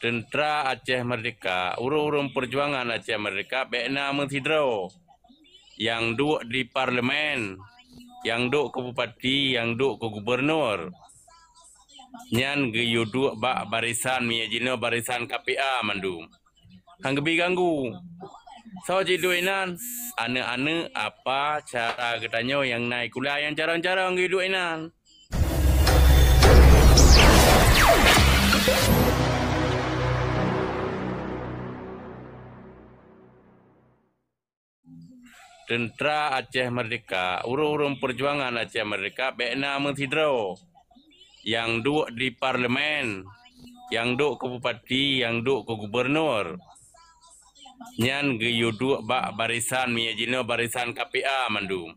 Tentera Aceh Merdeka, urung-urung perjuangan Aceh Merdeka, bekna menghidro. Yang duk di parlemen, yang duk ke bupati, yang duk ke gubernur. Nyan geyu duk bak barisan miajino barisan KPA mandum. Hang gebi ganggu. So jiduinan, ane-ane apa cara ketanyo yang naik kuliah yang jarang-jarang giduinan. Tentera Aceh Merdeka, urung-urung perjuangan Aceh Merdeka, bekna menghidro. Yang duk di parlemen, yang duk ke bupati, yang duk ke gubernur. Nyan geyu duk bak barisan miajino barisan KPA mandum.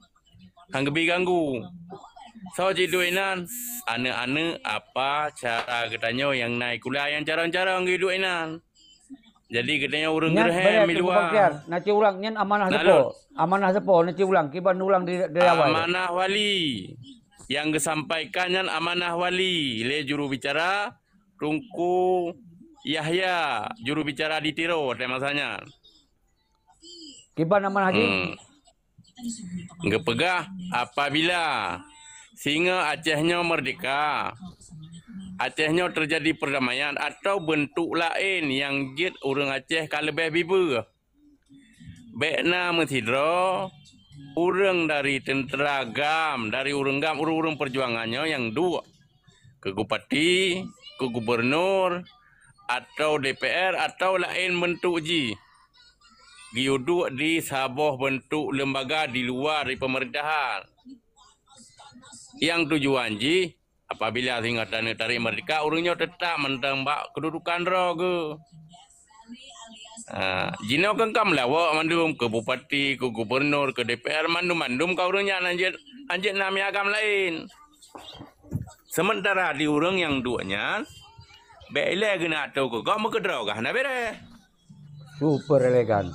Hang gebi ganggu. So jiduinan, ane-ane apa cara ketanyo yang naik kuliah yang jarang-jarang giduinan. Jadi katanya urang gerhem di luar. Nanti ulang nyen amanah sepo. Amanah sepo nanti ulang kiban ulang di awal. Amanah wali. Yang disampaikan nyen amanah wali le juru bicara Tungku Yahya, juru bicara di Tiro temasanya. Kiban amanah haji. Ngepegah apabila singa Acehnya merdeka. Acehnya terjadi perdamaian atau bentuk lain yang jid orang Aceh kalebeh biber. Bekna menghidro orang dari tentera GAM, dari orang GAM, urung perjuangannya yang dua. Ke bupati, ke gubernur, atau DPR, atau lain bentuk ji. Diuduk di sebuah bentuk lembaga di luar dari pemerintahan. Yang tujuan ji, apabila tinggal tanah tarik merdeka, orangnya tetap mentembak kedudukan roga. Jino kan kam lawak mandum ke bupati, ke gubernur, ke DPR mandum kau orangnya anjir nami agam lain. Sementara di orang yang duanya, bela kena tahu ke kau mekedrau kah nak bere. Super elegan.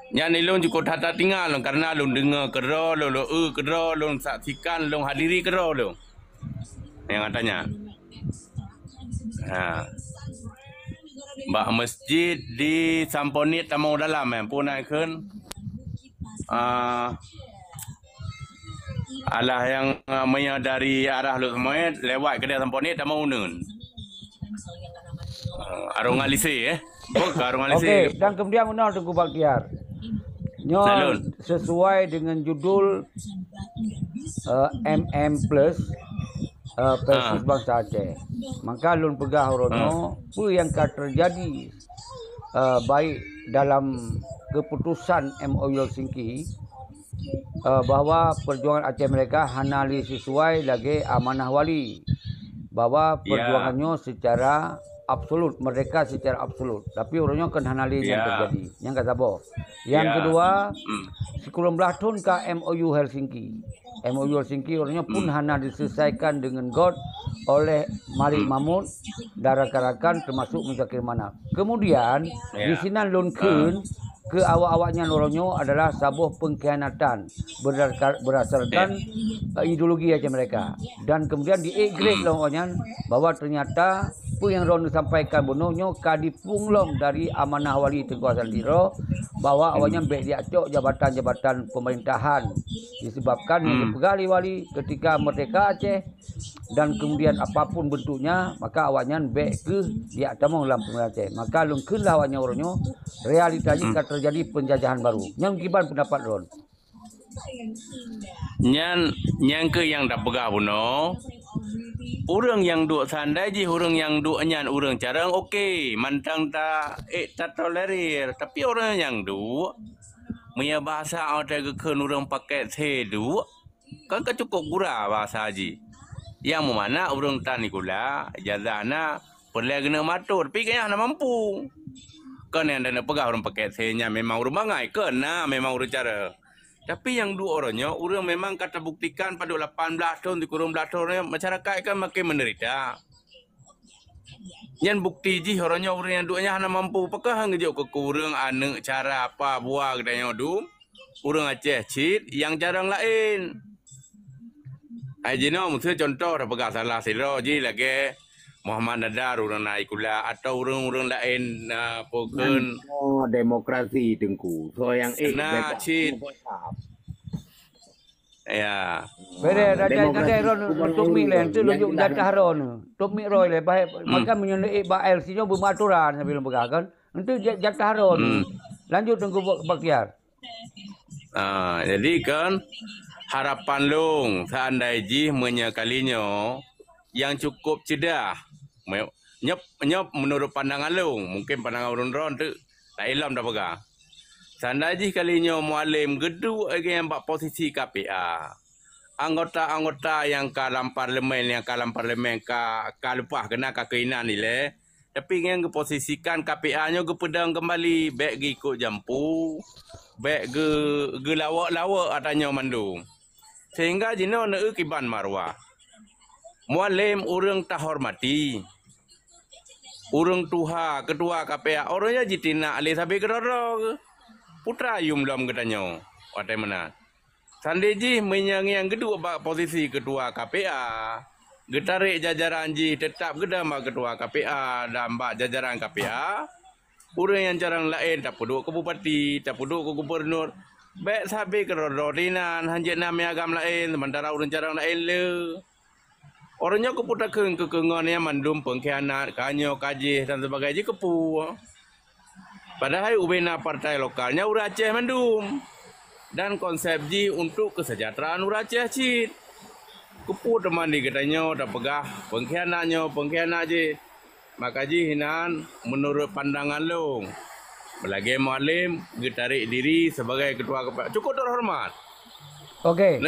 Yang ilung cukup tata tinggal karena lung dengar kedro, kedro, lung saksikan, lung hadiri kedro lung. Yang katanya. Mbak masjid di Samponit Tamau Dalam pun naikkan. Alah yang maya dari arah lu semua lewat kedai Samponit Tamau Nun. Arung Alisi Arung Alisi. Okey, dan kemudian menol Tengku Baktiar. Sesuai dengan judul MM Plus Persis Bangsa Aceh. Maka lun pegah rono apa yang akan terjadi baik dalam keputusan MOU Helsinki bahawa perjuangan Aceh mereka hanali sesuai lagi amanah wali, bahawa perjuangannya secara absolut, merdeka secara absolut. Tapi orangnya kan hanali yang terjadi. Yang kata boh. Yang kedua, sekurang belah tahun ke MOU Helsinki. MOU Helsinki orangnya pun hana diselesaikan dengan God oleh Malik Mahmud dan rakan-rakan termasuk Muzakir Manaf. Kemudian di sini lunken ke awak-awaknya orangnya adalah sebuah pengkhianatan berdasarkan ideologi aja mereka. Dan kemudian di-grade orangnya bahwa ternyata apa yang Ron sampaikan bononya kadipunglom dari amanah wali Tengku Hasan Tiro bahwa awalnya baik dia cok jabatan-jabatan pemerintahan disebabkan yang dipegali wali ketika merdeka Aceh dan kemudian apapun bentuknya maka awalnya baik ke dia tamang dalam pemerintahan Aceh maka lungkenlah awalnya orangnya realitanya akan terjadi penjajahan baru. Yang kiban pendapat Ron? Nyan ke yang dah pegah bono. Orang yang duk sandai je, orang yang duk nyan, orang carang okey, mantang tak tolerir. Tapi orang yang duk, punya bahasa ada ke orang pakai sedu, kan cukup gurau bahasa haji. Yang mana orang tani kula, jazana perlu kena matur, tapi kayaknya nak mampu. Kan yang dah pegah orang pakai senya memang orang bangai, kena memang orang cara. Tapi yang dua orangnya, orang memang kata buktikan pada 18 tahun, di kurung 18 tahun, masyarakat kan makin menderita. Yang bukti je orangnya, orang yang duanya hanya mampu. Apakah ngejauh ke kurang anak cara apa buah kedainya du? Orang Aceh cit yang jarang lain. Ajino mesti contoh dah pegang salah siro je lagi. Muhammad Nadar orang naik kula atau orang-orang lain pokon Oh, demokrasi tengku. So yang Nah, cit. Ya. Bere raja ron untuk mi len tu lunjuk jatah ron. Tok mi roy le baik maka menyunik ba LC nya bermaturan sambil begah kan. Itu jatah ron. Lanjut tunggu Baktiar. Jadi kan harapan long seandainya ji menyakalinya yang cukup cedah. Nyep menurut pandangan long, mungkin pandangan orang ron tu tak ilam dah begah. Seandainya kalinya mualim gedu yang bak posisi KPA. Anggota-anggota yang kalam parlimen ka lepas kena kekainan ni le. Tapi yang posisikan KPA-nya ke pedang kembali, baik gi ikut jampu, baik ge lawak-lawak atanya mandu. Sehingga jino nak kiban marwah. Mualim orang tak hormati. Orang tuha ketua KPA orangnya jitina alih sabi keroro. Putra yum dalam katanya. Watai mana? Sandeji yang kedua bak posisi ketua KPA. Getarik jajaran ji tetap gedama ketua KPA dan bak jajaran KPA. Orang yang jarang lain tak peduk ke bupati, tak peduk ke gubernur. Baik sabi keroro rinan hanjit nama agam lain sementara orang jarang lain le. Orangnya keputar kekengan yang mandum pengkhianat, kanyo, kajih dan sebagainya kepu. Padahal ubena partai lokalnya Urang Aceh mandum. Dan konsep ji untuk kesejahteraan Urang Aceh cit. Kepu teman di katanya dah pegah pengkhianat je. Maka ji hinan menurut pandangan long. Belagi mualim getarik diri sebagai ketua KPA. Cukup terhormat. Okey.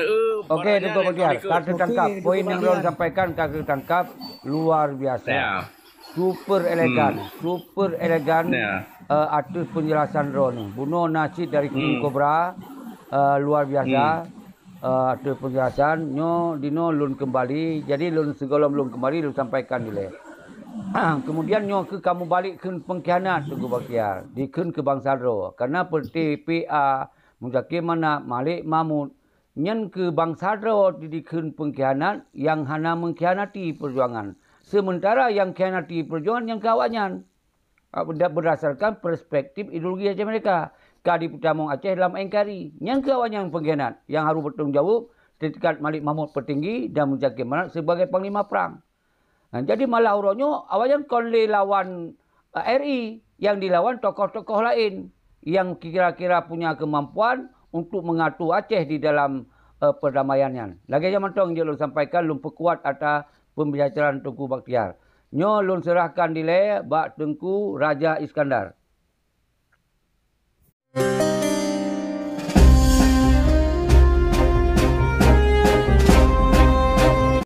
Okey, Tengku Baktiar. Kata tangkap. Poin yang Ron sampaikan kata tangkap luar biasa. Ya. Super elegan. Ya. Atas penjelasan Ron. Bunuh nasi dari King Cobra. Luar biasa. Atas penjelasan. Dino lun kembali. Jadi lun segala lun kembali lun sampaikan dulu. Kemudian ke kamu balik ke pengkhianat Tengku Baktiar. Dikun ke bangsa Ro. Karena seperti PA. Muzakir mana Malik Mahmud. Nyen ke bangsa Ro didikun pengkhianat yang hana mengkhianati perjuangan. Sementara yang khianati perjuangan yang kawanyan. Berdasarkan perspektif ideologi Aceh mereka. Kadi Putamong Aceh dalam engkari. Yang kawan yang pengkhianat. Yang harus bertanggung jawab. Setingkat Malik Mahmud petinggi dan Muzakir Manat sebagai panglima perang. Jadi malah urutnya awajan konle lawan RI. Yang dilawan tokoh-tokoh lain. Yang kira-kira punya kemampuan untuk mengatur Aceh di dalam perdamaiannya. Lagi zaman tong dia sampaikan lun perkuat atas pembicaraan Tengku Baktiar. Nyo lun serahkan dile bak Tengku Raja Iskandar.